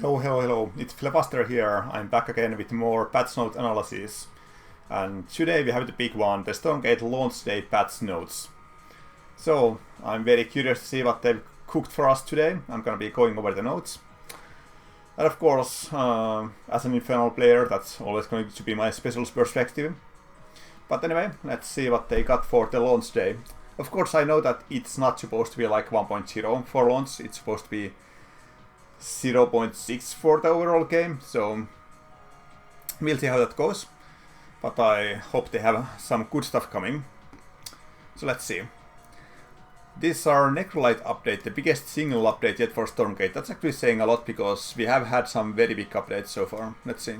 Hello, hello, hello. It's Filibuster here. I'm back again with more patch note analysis. And today we have the big one, the Stormgate launch day patch notes. So, I'm very curious to see what they've cooked for us today. I'm gonna be going over the notes. And of course, as an Infernal player, that's always going to be my special perspective. But anyway, let's see what they got for the launch day. Of course, I know that it's not supposed to be like 1.0 for launch. It's supposed to be 0.6 for the overall game, so we'll see how that goes. But I hope they have some good stuff coming. So let's see. This is our Necrolite update, the biggest single update yet for Stormgate. That's actually saying a lot because we have had some very big updates so far. Let's see.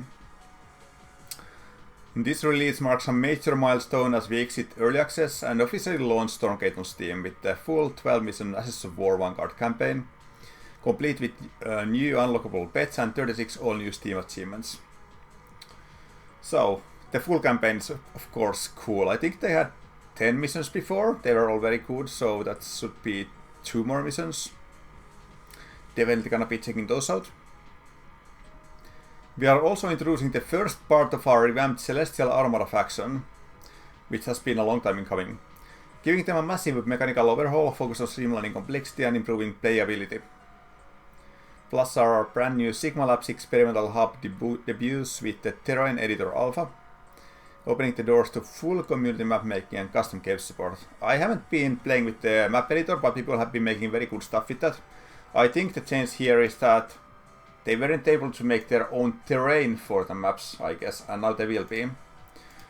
This release marks a major milestone as we exit early access and officially launch Stormgate on Steam with the full 12-mission Ashes of War Vanguard campaign, complete with new unlockable pets and 36 all-new Steam achievements. So, the full campaign is of course cool. I think they had 10 missions before, they were all very good, so that should be 2 more missions. Definitely gonna be checking those out. We are also introducing the first part of our revamped Celestial Armada faction, which has been a long time in coming, giving them a massive mechanical overhaul focused on streamlining complexity and improving playability. Plus our brand new Sigma Labs experimental hub debuts with the Terrain Editor Alpha, opening the doors to full community map making and custom cave support. I haven't been playing with the map editor, but people have been making very good stuff with that. I think the change here is that they weren't able to make their own terrain for the maps, I guess, and now they will be.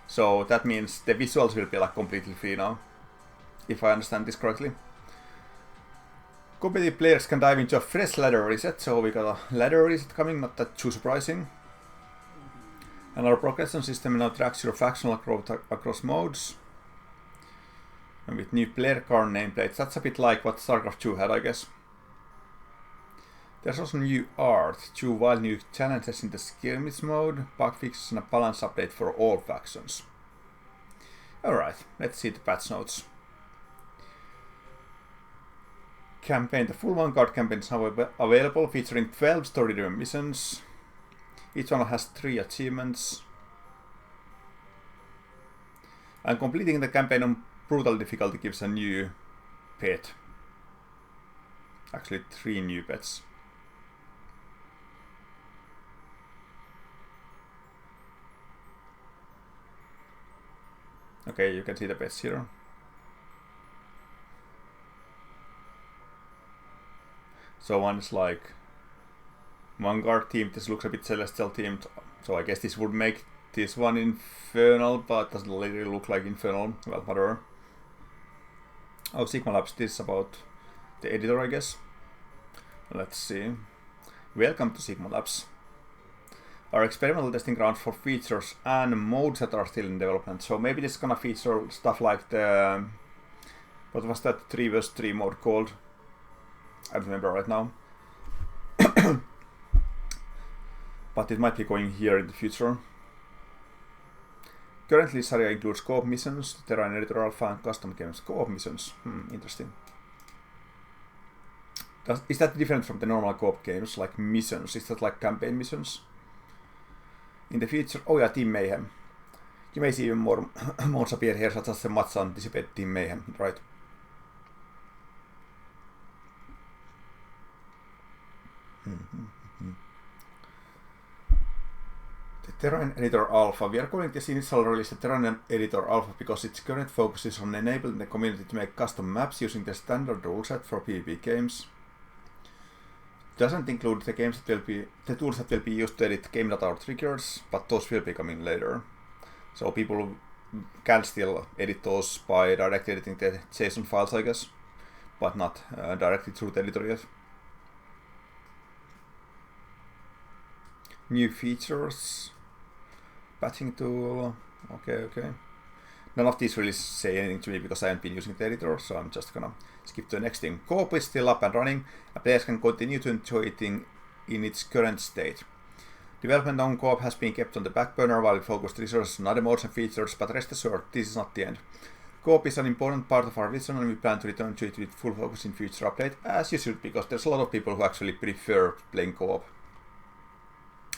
So that means the visuals will be like completely free now, if I understand this correctly. Competitive players can dive into a fresh ladder reset, so we got a ladder reset coming, not that too surprising. And our progression system now tracks your factional growth across modes. And with new player card nameplates, that's a bit like what StarCraft 2 had, I guess. There's also new art, 2 wild new challenges in the skirmish mode, bug fixes and a balance update for all factions. Alright, let's see the patch notes. Campaign. The full Vanguard campaign is now available, featuring 12 story-driven missions. Each one has 3 achievements. And completing the campaign on brutal difficulty gives a new pet. Actually 3 new pets. Okay, you can see the pets here. So one is like Vanguard themed, this looks a bit Celestial themed, so I guess this would make this one Infernal, but doesn't really look like Infernal, well, whatever. Oh, Sigma Labs, this is about the editor, I guess. Let's see. Welcome to Sigma Labs. Our experimental testing grounds for features and modes that are still in development, so maybe this is gonna feature stuff like the... what was that 3vs3 mode called? I don't remember right now. But it might be going here in the future. Currently, this area includes co-op missions, Terrain Editor Alpha, and custom games. Co-op missions. Interesting. Is that different from the normal co-op games, like missions? Is that like campaign missions? In the future, oh yeah, Team Mayhem. You may see even more modes appear here, such as the much anticipated Team Mayhem, right? The Terrain Editor Alpha. We are calling this initial release the Terrain Editor Alpha because its current focus is on enabling the community to make custom maps using the standard rule set for PvP games. It doesn't include the games that will be the tools that will be used to edit game data or triggers, but those will be coming later. So people can still edit those by directly editing the JSON files, I guess, but not directly through the editor yet. New features, patching tool, okay. None of these really say anything to me because I haven't been using the editor, so I'm just gonna skip to the next thing. Co-op is still up and running, and players can continue to enjoy it in its current state. Development on co-op has been kept on the back burner while we focused resources on other modes and features, but rest assured, this is not the end. Co-op is an important part of our vision and we plan to return to it with full focus in future update, as you should, because there's a lot of people who actually prefer playing co-op.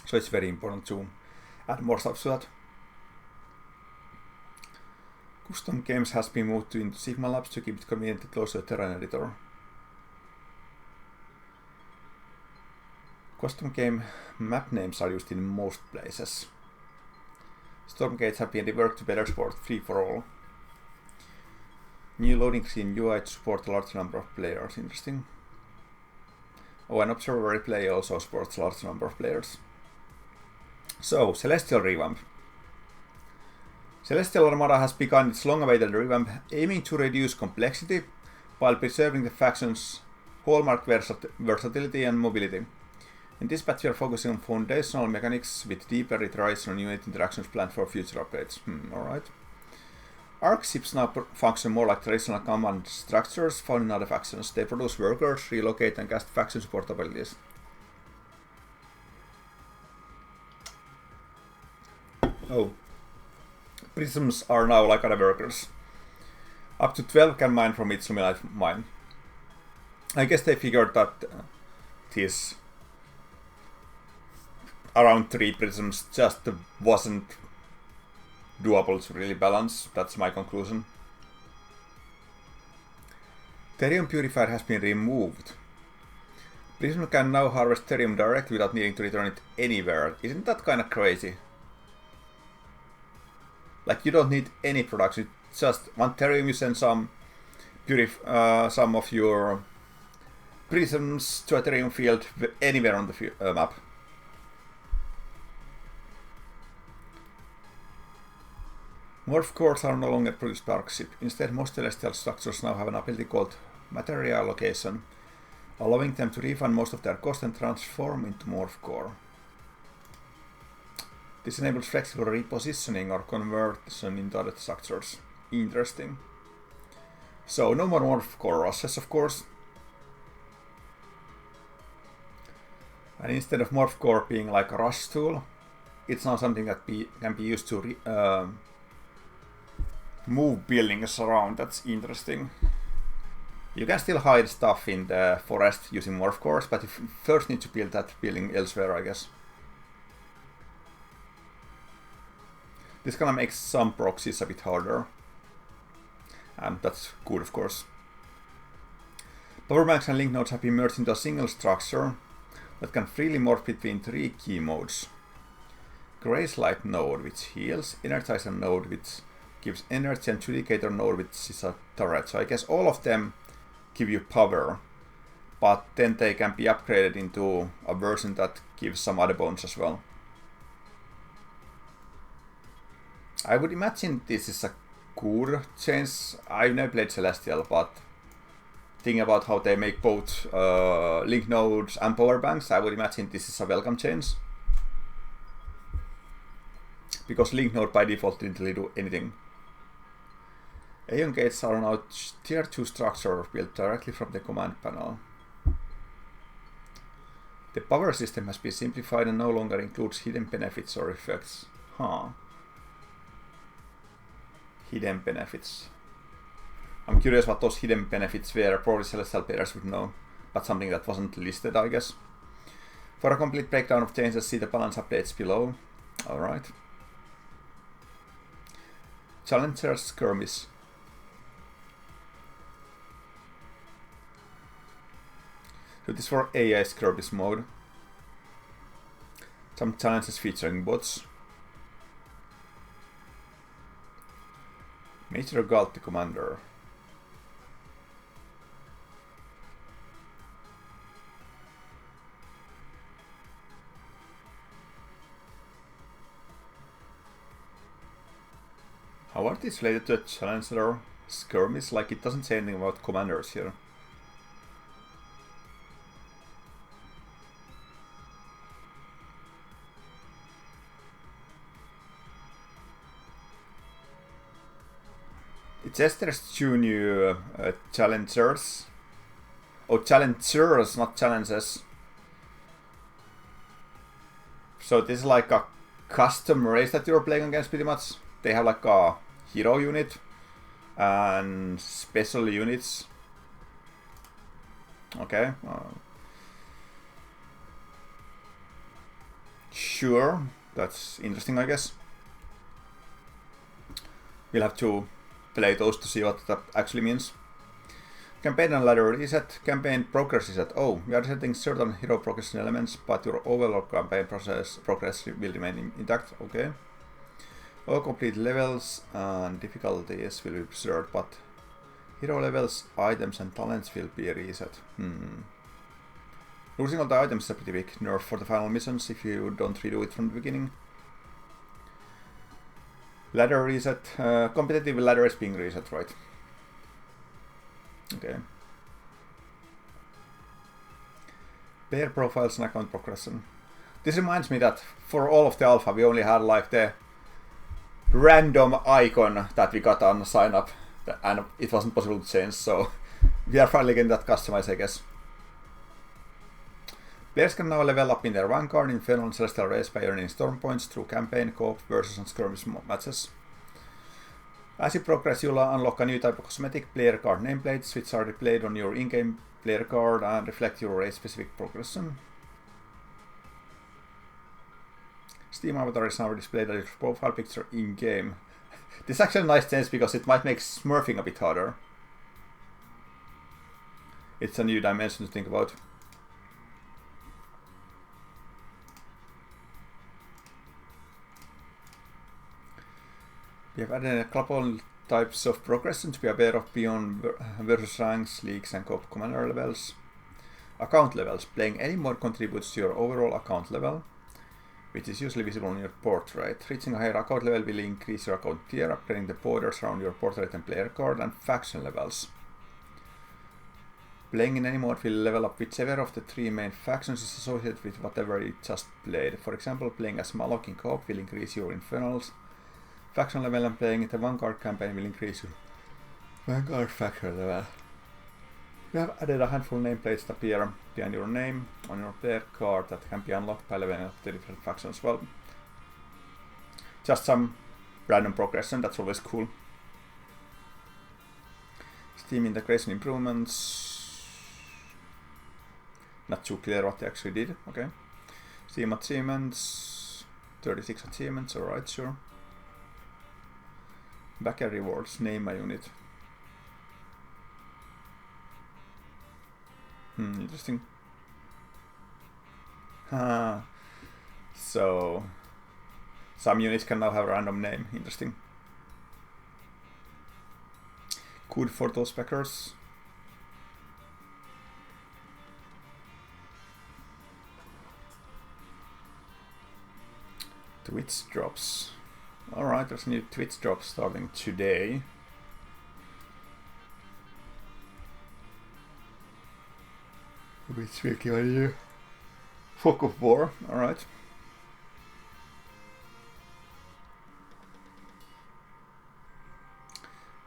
So it's very important to add more stuff to that. Custom games has been moved into Sigma Labs to keep it conveniently close to the terrain editor. Custom game map names are used in most places. Stormgates have been reworked to better support free for all. New loading screen UI to support a large number of players. Interesting. Oh, and observer replay also supports a large number of players. So, Celestial revamp. Celestial Armada has begun its long-awaited revamp, aiming to reduce complexity while preserving the faction's hallmark versatility and mobility. In this patch we are focusing on foundational mechanics with deeper iteration on unit interactions planned for future upgrades. Alright. Arc ships now function more like traditional command structures found in other factions. They produce workers, relocate and cast faction support abilities. Oh. Prisms are now like other workers. Up to 12 can mine from each luminite mine. I guess they figured that these around 3 prisms just wasn't doable to really balance. That's my conclusion. Therium Purifier has been removed. Prism can now harvest Therium directly without needing to return it anywhere. Isn't that kind of crazy? Like, you don't need any production, just one Therium, you send some of your prisms to a Therium field anywhere on the map. Morph cores are no longer produced by Arc ship. Instead, most celestial structures now have an ability called Material Allocation, allowing them to refund most of their cost and transform into Morph core. This enables flexible repositioning or conversion into other structures. Interesting. So, no more Morph core rushes, of course. And instead of Morph core being like a rush tool, it's now something that can be used to move buildings around. That's interesting. You can still hide stuff in the forest using Morph cores, but you first need to build that building elsewhere, I guess. This kind of makes some proxies a bit harder. And that's good, of course. Power banks and link nodes have been merged into a single structure that can freely morph between 3 key modes. Grace Light node, which heals, Energizer node, which gives energy, and Judicator node, which is a turret. So I guess all of them give you power, but then they can be upgraded into a version that gives some other bones as well. I would imagine this is a good change. I've never played Celestial, but thinking about how they make both link nodes and power banks, I would imagine this is a welcome change. Because link node by default didn't really do anything. Aeon gates are now tier 2 structure built directly from the command panel. The power system has been simplified and no longer includes hidden benefits or effects. Hidden benefits. I'm curious what those hidden benefits were. Probably Celestial players would know, but something that wasn't listed, I guess. For a complete breakdown of changes, see the balance updates below. Alright. Challenger skirmish. So this is for AI skirmish mode. Some challenges featuring bots. Major Galti Commander. How are these related to a Challenger skirmish? Like, it doesn't say anything about commanders here. It says there's 2 new challengers. Oh, challengers, not challenges. So this is like a custom race that you're playing against, pretty much. They have like a hero unit and special units. Okay. Sure, that's interesting, I guess. We'll have to play those to see what that actually means. Campaign and ladder reset. Campaign progress reset. Oh, we are resetting certain hero progression elements, but your overall campaign progress will remain intact. Okay. All complete levels and difficulties will be preserved, but hero levels, items and talents will be reset. Losing all the items is a pretty big nerf for the final missions if you don't redo it from the beginning. Ladder reset. Competitive ladder is being reset, right? Okay. Player profiles and account progression. This reminds me that for all of the alpha we only had like the random icon that we got on sign up, and it wasn't possible to change, so we are finally getting that customized, I guess. Players can now level up in their Vanguard, Infernal and Celestial race by earning storm points through campaign, co-op, versus and skirmish matches. As you progress, you'll unlock a new type of cosmetic, player card nameplates, which are displayed on your in-game player card and reflect your race-specific progression. Steam Avatar is now displayed as your profile picture in-game. This is actually a nice change because it might make smurfing a bit harder. It's a new dimension to think about. We have added a couple types of progression to be aware of beyond versus ranks, leagues and co-op commander levels. Account levels. Playing any mod contributes to your overall account level, which is usually visible on your portrait. Reaching a higher account level will increase your account tier, upgrading the borders around your portrait and player card, and faction levels. Playing in any mod will level up whichever of the three main factions is associated with whatever you just played. For example, playing as Malok in co-op will increase your Infernals faction level, and playing in the Vanguard campaign will increase your Vanguard faction level. We have added a handful of nameplates that appear behind your name on your player card that can be unlocked by leveling up the different factions. Well, just some random progression, that's always cool. Steam integration improvements. Not too clear what they actually did. Okay. Steam achievements. 36 achievements, alright, sure. Backer rewards, name a unit. Interesting. So some units can now have a random name. Interesting. Good for those backers. Twitch drops. Alright, there's a new Twitch drop starting today. Which will give you Fog of War, alright.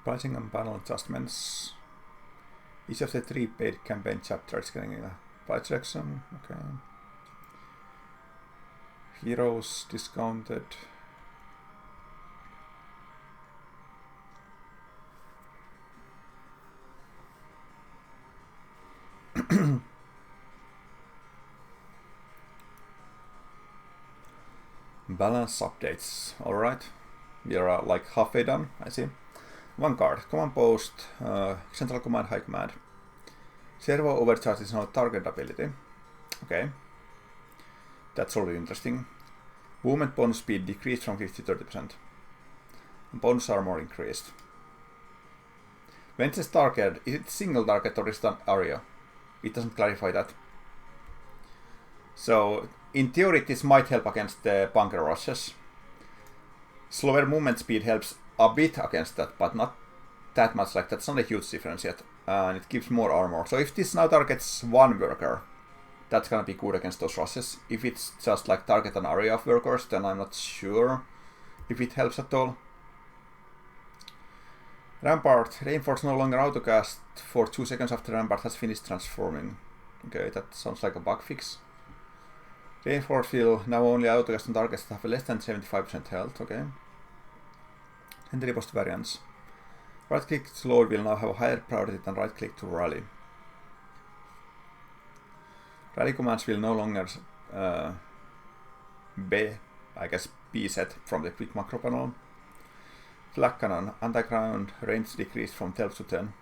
Pricing and panel adjustments. Each of the three paid campaign chapters getting a price section, okay. Heroes discounted. Balance updates. Alright. We are like halfway done, I see. Vanguard. Command post. Central command, high command. Servo overcharge is now target ability. Okay. That's already interesting. Movement bonus speed decreased from 50 to 30%. Bonus armor increased. When it says target, is it single target or is it an area? It doesn't clarify that. So, in theory, this might help against the bunker rushes. Slower movement speed helps a bit against that, but not that much. Like, that's not a huge difference yet. And it gives more armor. So if this now targets one worker, that's gonna be good against those rushes. If it's just like target an area of workers, then I'm not sure if it helps at all. Rampart. Reinforce no longer autocast for 2 seconds after Rampart has finished transforming. Okay, that sounds like a bug fix. Reinforce will now only autocast on targets that have less than 75% health, okay. And riposte variants. Right click to load will now have a higher priority than right click to rally. Rally commands will no longer B, I guess B set from the quick macro panel. Flak cannon, anti-ground, range decreased from 12 to 10.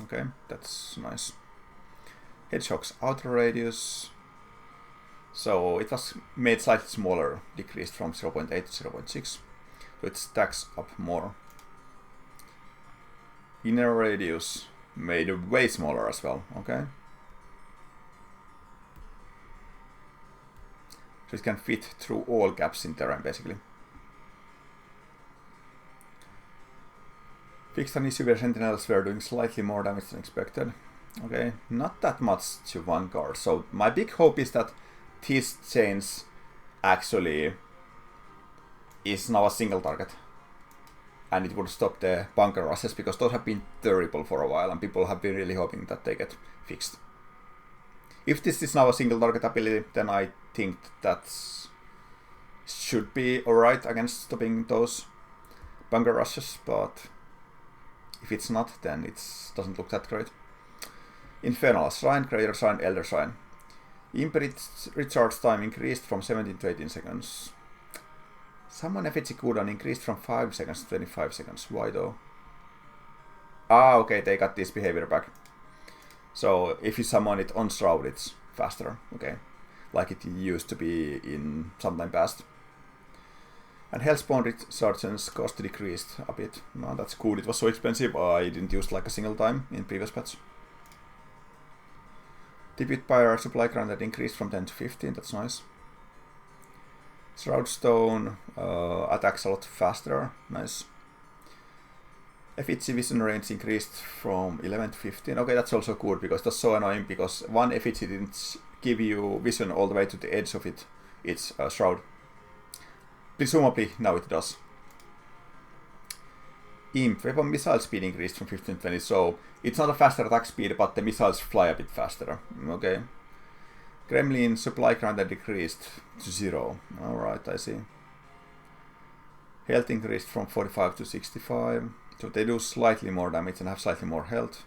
Okay, that's nice. Hedgehog's outer radius. So it was made slightly smaller, decreased from 0.8 to 0.6. So it stacks up more. Inner radius made way smaller as well, okay? So it can fit through all gaps in terrain basically. Fixed and Super Sentinels were doing slightly more damage than expected. Okay, not that much to Vanguard. So my big hope is that this change actually is now a single target. And it would stop the bunker rushes, because those have been terrible for a while and people have been really hoping that they get fixed. If this is now a single target ability, then I think that should be alright against stopping those bunker rushes, but if it's not, then it doesn't look that great. Infernal, Shrine, Greater Shrine, Elder Shrine. Imp recharge time increased from 17 to 18 seconds. Summon effigy cooldown increased from 5 seconds to 25 seconds. Why though? Ah, okay, they got this behavior back. So if you summon it on Shroud, it's faster. Okay, like it used to be in some time past. And Hellspawn Resurgence cost decreased a bit. No, that's cool. It was so expensive, I didn't use like a single time in previous patch. Tribute Pyre supply granted increased from 10 to 15, that's nice. Shroud Stone attacks a lot faster, nice. Effigy vision range increased from 11 to 15. Okay, that's also good, because that's so annoying, because one effigy didn't give you vision all the way to the edge of its shroud. Presumably now it does. Imp weapon missile speed increased from 15 to 20, so it's not a faster attack speed, but the missiles fly a bit faster. Okay. Gremlin supply granted decreased to 0. Alright, I see. Health increased from 45 to 65. So they do slightly more damage and have slightly more health.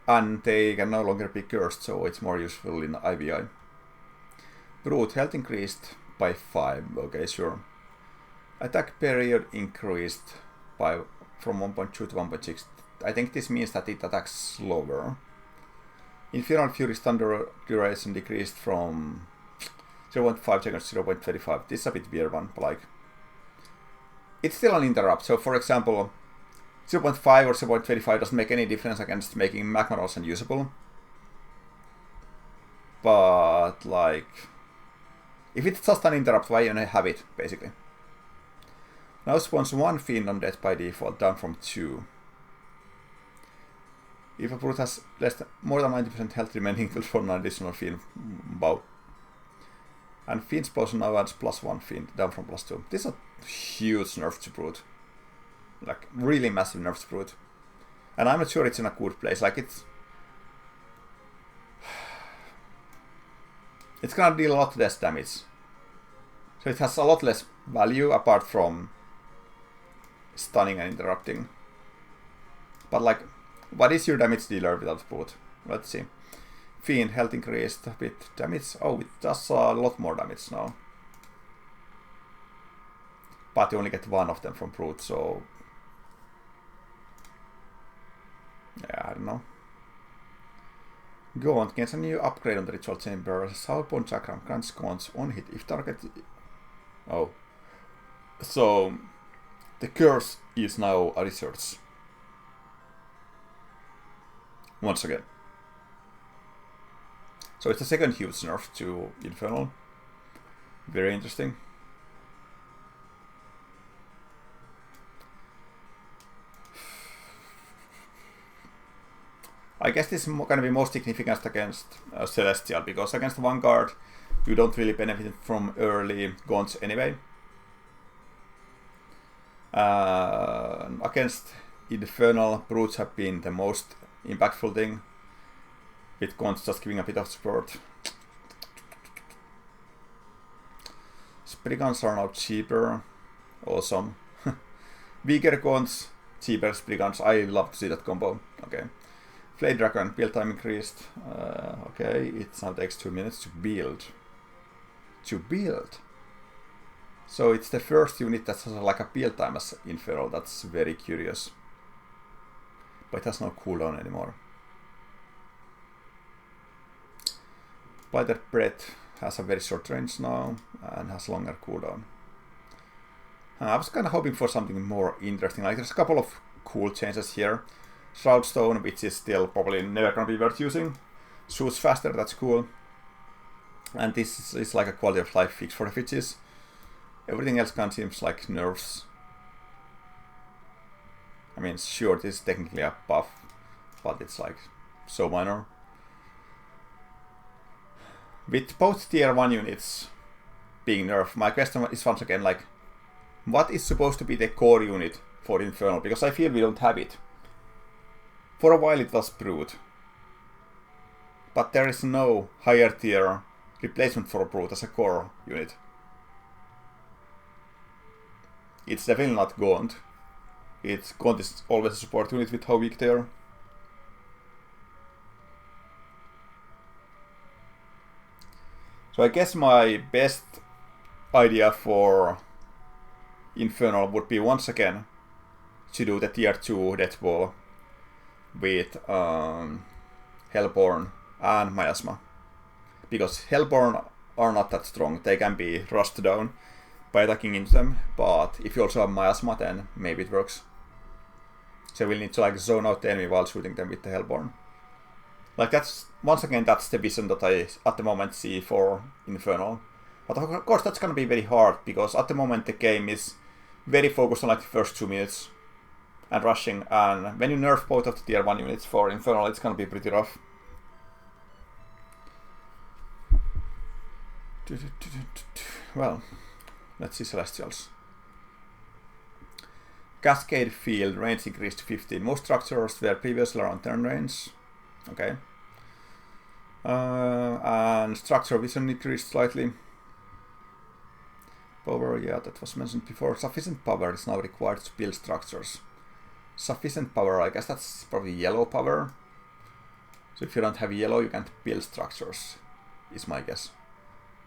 And they can no longer be cursed, so it's more useful in IVI. Brute health increased by 5. Okay, sure. Attack period increased by from 1.2 to 1.6. I think this means that it attacks slower. Infernal Fury's thunder duration decreased from 0.5 seconds to 0.25. This is a bit weird one, but like, it's still an interrupt. So for example, 0.5 or 0.25 doesn't make any difference against making Magma Rolls unusable. But like, if it's just an interrupt, why you have it, basically? Now spawns 1 Fiend on death by default, down from 2. If a brute has more than 90% health remaining, it will spawn an additional Fiend. Wow. And Fiend Explosion now adds +1 Fiend, down from +2. This is a huge nerf to brute. Like, really massive nerf to brute. And I'm not sure it's in a good place. Like, it's gonna deal a lot less damage. So it has a lot less value apart from stunning and interrupting. But like, what is your damage dealer without brute? Let's see. Fiend health increased a bit. Damage, oh, it does a lot more damage now. But you only get one of them from brute, so yeah, I don't know. Gaunt gains a new upgrade on the ritual chamber. Soulbone Chakram grants gaunts on hit if target. Oh, so the curse is now a research. Once again. So it's the second huge nerf to Infernal. Very interesting. I guess this is going to be most significant against Celestial, because against Vanguard you don't really benefit from early gaunts anyway. Against Infernal, brutes have been the most impactful thing, with gaunts just giving a bit of support. Spriggans are now cheaper. Awesome. Weaker gaunts, cheaper Spriggans. I love to see that combo. Okay. Flame Dragon, build time increased. Okay, it now takes 2 minutes to build. to build. So it's the first unit that has like a build time as Infernal. That's very curious. But it has no cooldown anymore. Biter Breath has a very short range now and has longer cooldown. I was kind of hoping for something more interesting. Like there's a couple of cool changes here. Shroudstone, which is still probably never gonna be worth using. Shoots faster, that's cool. And this is like a quality of life fix for the Fidges. Everything else kind of seems like nerfs. I mean, sure, this is technically a buff, but it's like so minor. With both tier 1 units being nerfed, my question is once again like, what is supposed to be the core unit for Infernal? Because I feel we don't have it. For a while it was Brute. But there is no higher tier replacement for Brute as a core unit. It's definitely not Gaunt. Gaunt is always a support unit with how weak they are. So I guess my best idea for Infernal would be once again to do the tier 2 Death Ball with Hellborn and Miasma. Because Hellborn are not that strong, they can be rusted down by attacking into them, but if you also have Miasma then maybe it works. So we'll need to like zone out the enemy while shooting them with the Hellborn. Like that's, once again, that's the vision that I at the moment see for Infernal. But of course that's gonna be very hard, because at the moment the game is very focused on like the first 2 minutes and rushing, and when you nerf both of the tier 1 units for Infernal, it's gonna be pretty rough. Well, let's see Celestials. Cascade Field, range increased to 15. Most structures were previously around 10 range. Okay. And structure vision increased slightly. Power, yeah, that was mentioned before. Sufficient power is now required to build structures. Sufficient power, I guess that's probably yellow power. So if you don't have yellow, you can't build structures, is my guess.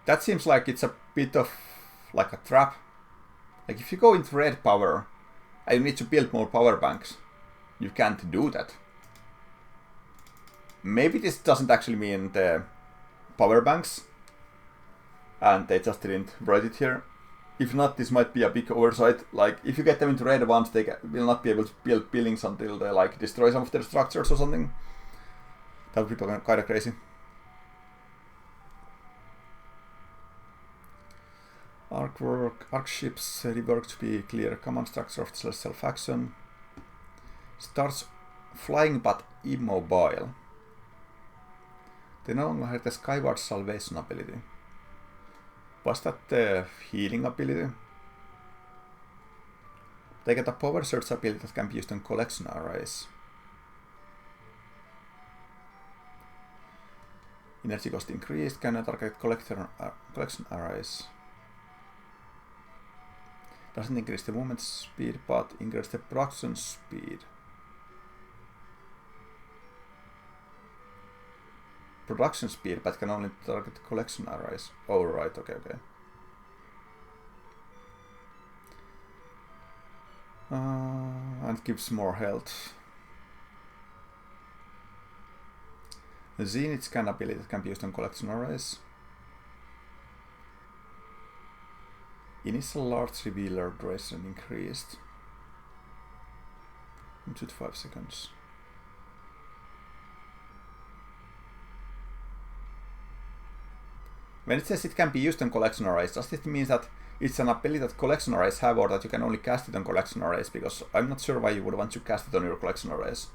That seems like it's a bit of like a trap. Like if you go into red power and you need to build more power banks, you can't do that. Maybe this doesn't actually mean the power banks, and they just didn't write it here. If not, this might be a big oversight. Like, if you get them into red ones, they will not be able to build buildings until they like destroy some of their structures or something. That would be kind of crazy. Arc ships reworked to be clear command structure of the Celestial faction. Starts flying but immobile. They no longer have the Skyward Salvation ability. Was that the healing ability? They get a power surge ability that can be used on collection arrays. Energy cost increased, cannot target collection arrays. Doesn't increase the movement speed, but increase the production speed. Production speed, but can only target collection arrays. Oh, right, okay. And gives more health. The Zenith scan ability that can be used on collection arrays. Initial large revealer duration increased. 5 seconds. When it says it can be used on collection arrays, does it mean that it's an ability that collection arrays have, or that you can only cast it on collection arrays? Because I'm not sure why you would want to cast it on your collection arrays.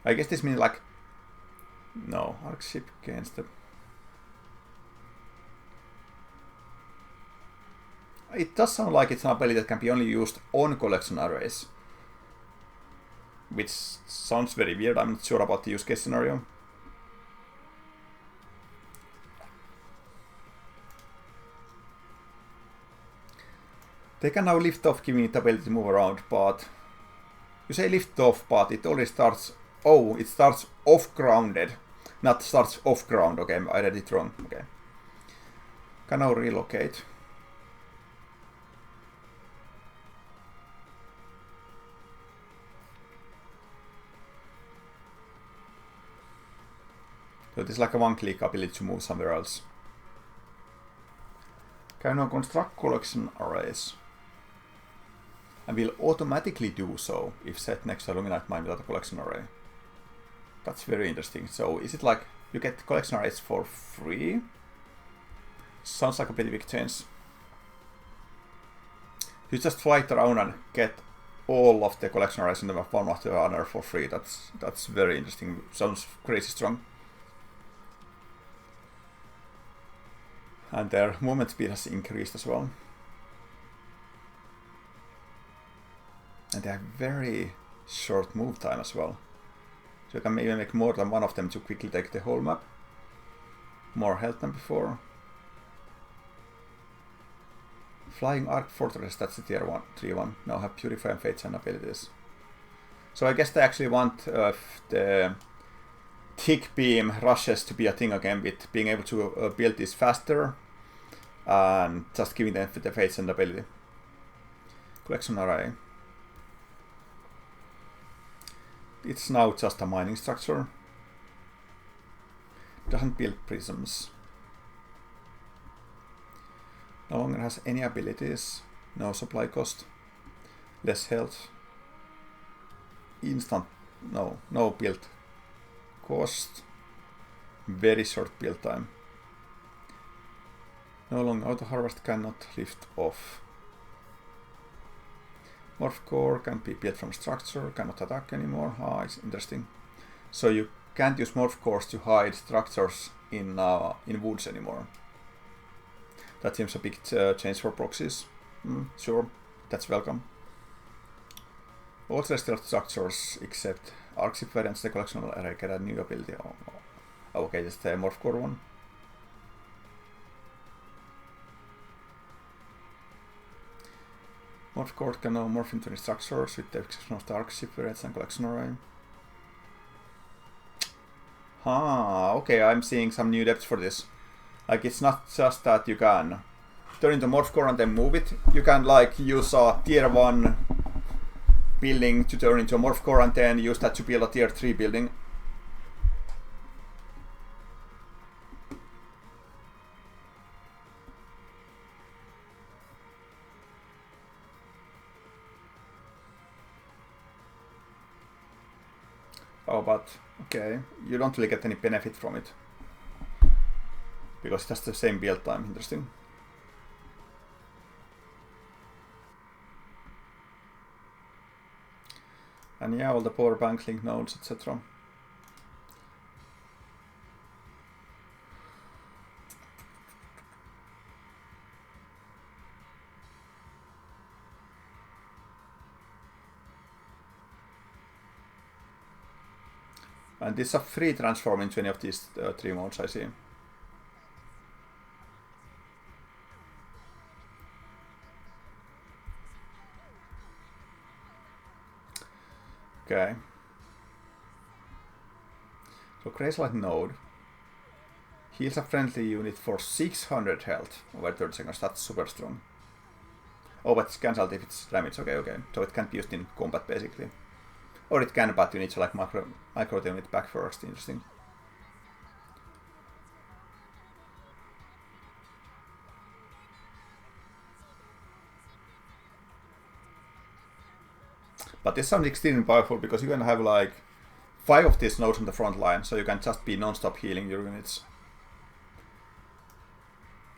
I guess this means like... No, arc ship against the... It does sound like it's an ability that can be only used on collection arrays. Which sounds very weird, I'm not sure about the use case scenario. They can now lift off, giving it the ability to move around, but... You say lift off, but it already starts Oh, it starts off-grounded. Not starts off-ground. Okay, I read it wrong. Okay. Can now relocate. So it is like a one-click ability to move somewhere else. Can now construct collection arrays. And will automatically do so if set next to a Luminite mine without a collection array. That's very interesting. So is it like you get collection arrays for free? Sounds like a pretty big change. You just flight around and get all of the collection arrays in the map one after another for free. That's very interesting. Sounds crazy strong. And their movement speed has increased as well. And they have very short move time as well. So you can even make more than one of them to quickly take the whole map. More health than before. Flying Arc Fortress, that's the tier 3 one. Now have Purify and Fates and abilities. So I guess they actually want the Thick Beam rushes to be a thing again, with being able to build this faster and just giving them the Fates and ability. Collection array. It's now just a mining structure. Doesn't build prisms. No longer has any abilities. No supply cost. Less health. Instant. No build cost. Very short build time. No longer auto harvest, cannot lift off. Morph core can be built from structure, cannot attack anymore. Ah, it's interesting. So you can't use morph cores to hide structures in woods anymore. That seems a big change for proxies. Sure, that's welcome. All celestial structures except Archship variants, the collection array get a new ability. Oh, okay, just the morph core one. Morph core can now morph into any structures with the exception of the Archship variants and collection array. Okay, I'm seeing some new depths for this. Like, it's not just that you can turn into morph core and then move it. You can like use a tier 1 building to turn into a morph core and then use that to build a tier 3 building. Oh, but okay, you don't really get any benefit from it. Because that's the same build time. Interesting. And yeah, all the power bank link nodes, etc. And this is a free transform into any of these 3 modes, I see. Okay. So Gracelite node heals a friendly unit for 600 health over 30 seconds. That's super strong. Oh, but it's cancelled if it's damage. Okay. So it can't be used in combat basically. Or it can, but you need to like micro the unit back first. Interesting. But this sounds extremely powerful because you can have like 5 of these nodes on the front line, so you can just be non-stop healing your units.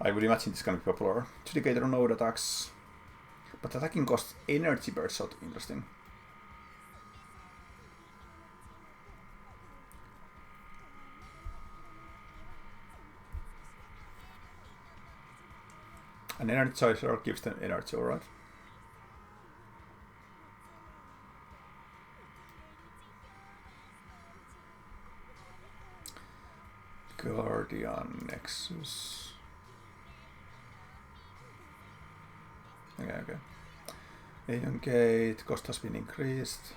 I would imagine this can be popular. Judicator node attacks, but attacking costs energy per shot. Interesting. An energizer gives them energy, alright. Guardian Nexus. Okay. Alien Gate, cost has been increased.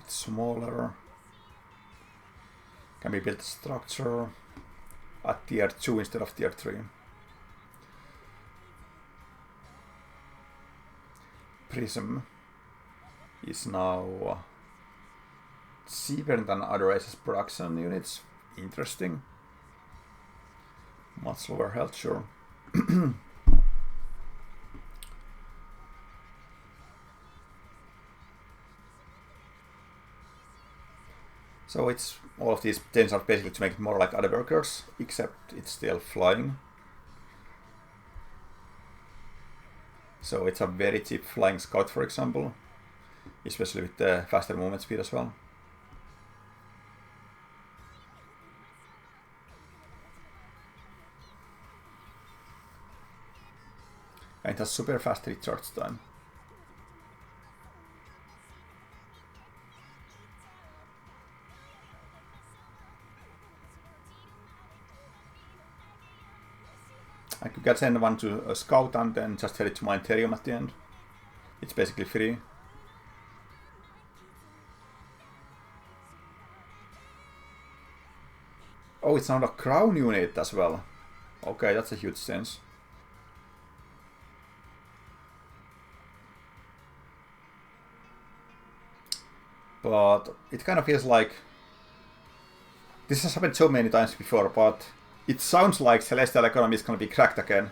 It's smaller. Can we build a structure at tier 2 instead of tier 3? Prism is now cheaper than other races production units. Interesting. Much lower health, sure. So it's all of these things are basically to make it more like other workers, except it's still flying. So it's a very cheap flying scout, for example, especially with the faster movement speed as well. And it has super fast recharge time. I could send one to a scout and then just head it to my Ethereum at the end. It's basically free. Oh, it's not a crown unit as well. Okay, that's a huge sense. But it kind of feels like this has happened so many times before, but it sounds like Celestial Economy is going to be cracked again.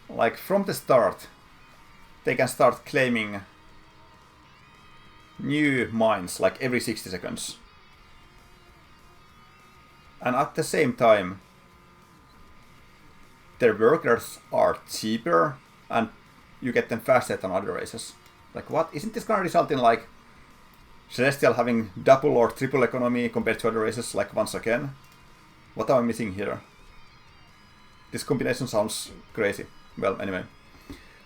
Like from the start, they can start claiming new mines like every 60 seconds. And at the same time, their workers are cheaper and you get them faster than other races. Like what? Isn't this gonna result in like Celestial having double or triple economy compared to other races like once again? What am I missing here? This combination sounds crazy. Well, anyway.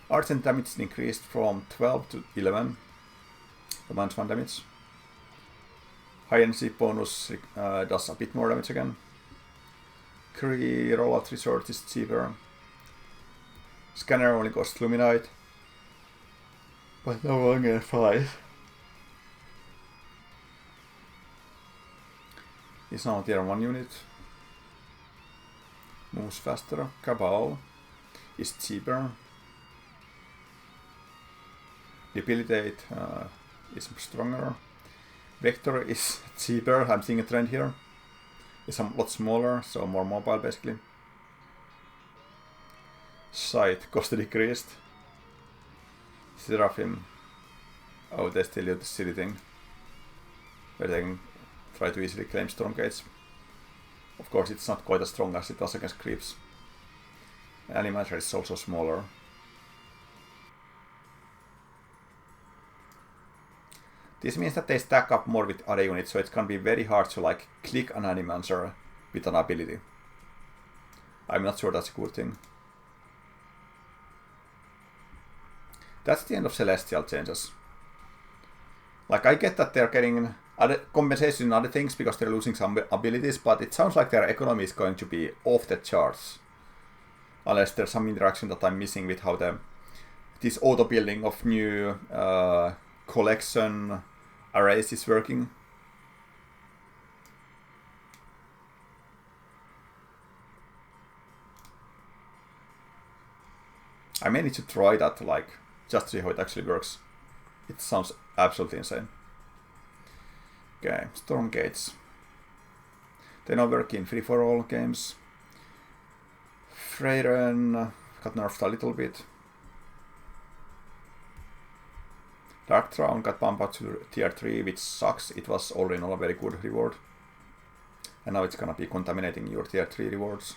Arts and damage increased from 12 to 11. Commands 1 damage. High energy bonus does a bit more damage again. Cree rollout resort is cheaper. Scanner only costs Luminite, but no longer 5. It's now tier 1 unit. Moves faster. Cabal is cheaper. Debilitate is stronger. Vector is cheaper. I'm seeing a trend here. It's a lot smaller, so more mobile basically. Sight cost decreased. Seraphim. Oh, they still do the silly thing where they can try to easily claim Stormgates. Of course, it's not quite as strong as it was against creeps. Animator is also smaller. This means that they stack up more with other units, so it can be very hard to like click an Animancer with an ability. I'm not sure that's a good thing. That's the end of Celestial changes. Like, I get that they're getting other compensation in other things because they're losing some abilities, but it sounds like their economy is going to be off the charts. Unless there's some interaction that I'm missing with how this auto-building of new collection arrays is working. I may need to try that, like, just to see how it actually works. It sounds absolutely insane. Okay, Stormgates. They now work in free-for-all games. Freyren got nerfed a little bit. Dark Throne got bumped up to tier 3, which sucks. It was already not a very good reward. And now it's gonna be contaminating your tier 3 rewards.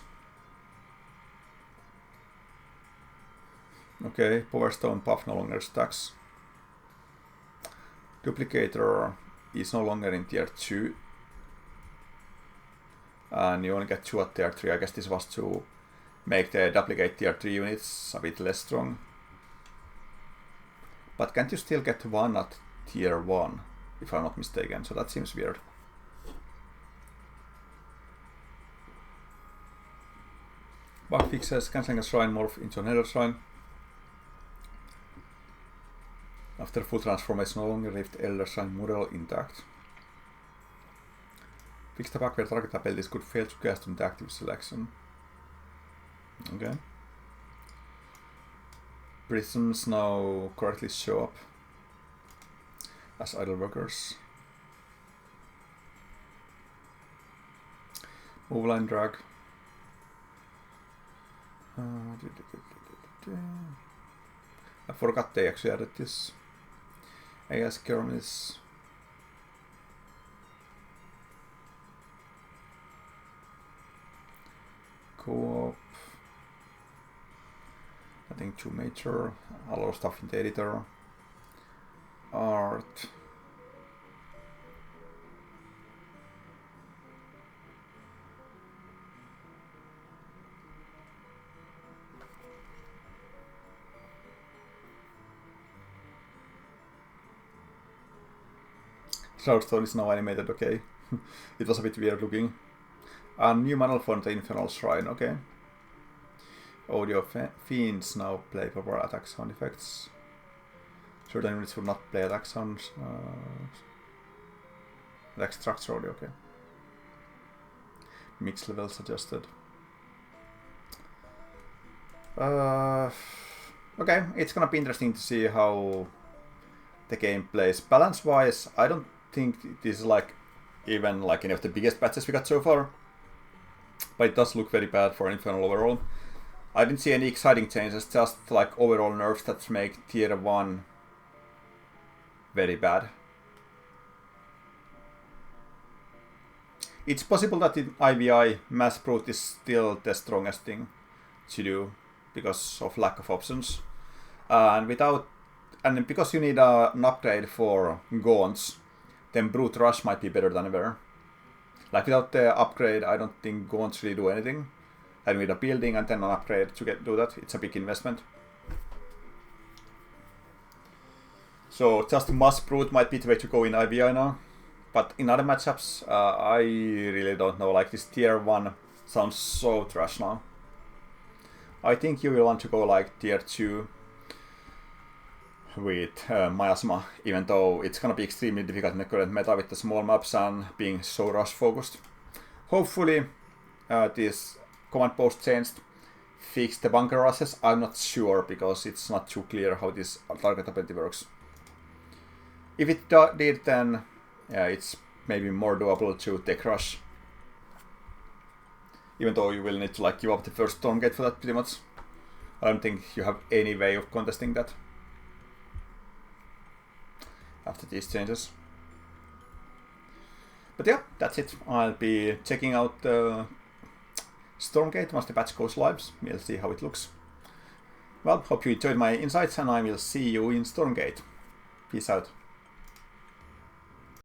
Okay, Power Stone buff no longer stacks. Duplicator is no longer in tier 2. And you only get 2 at tier 3. I guess this was to make the duplicate tier 3 units a bit less strong. But can't you still get 1 at tier 1, if I'm not mistaken? So that seems weird. Bug fixes, cancelling a shrine morph into another shrine. After full transformation, no longer Rift Elder Shrine model intact. Fix the bug where target abilities could fail to cast on the active selection. Okay. Prisms now correctly show up as idle workers. Move line drag. I forgot they actually added this. AS Kermis. Co-op. I think too major. A lot of stuff in the editor. Art. Shroudstone is now animated, okay. It was a bit weird looking. A new model for the Infernal Shrine, okay. Audio fiends now play proper attack sound effects. Certain units will not play attack sounds. Attack structure audio, okay. Mix levels adjusted. Okay, it's gonna be interesting to see how the game plays. Balance wise, I don't think this is like even like any of the biggest patches we got so far, but it does look very bad for Infernal overall. I didn't see any exciting changes, just like overall nerfs that make tier 1 very bad. It's possible that in IVI, mass brute is still the strongest thing to do because of lack of options, and because you need an upgrade for gaunts, then brute rush might be better than ever. Like without the upgrade, I don't think gaunts really do anything. I need a building and then an upgrade to do that. It's a big investment. So just mass brute might be the way to go in IVI now. But in other matchups, I really don't know. Like this tier 1 sounds so trash now. I think you will want to go like tier 2 with Miasma, even though it's gonna be extremely difficult in the current meta with the small maps and being so rush focused. Hopefully this command post changed fixed the bunker rushes. I'm not sure because it's not too clear how this target ability works. If it did, then it's maybe more doable to take rush, even though you will need to like give up the first Stormgate for that pretty much. I don't think you have any way of contesting that after these changes. But yeah, that's it. I'll be checking out Stormgate once the patch goes live. We'll see how it looks. Well, hope you enjoyed my insights and I will see you in Stormgate. Peace out.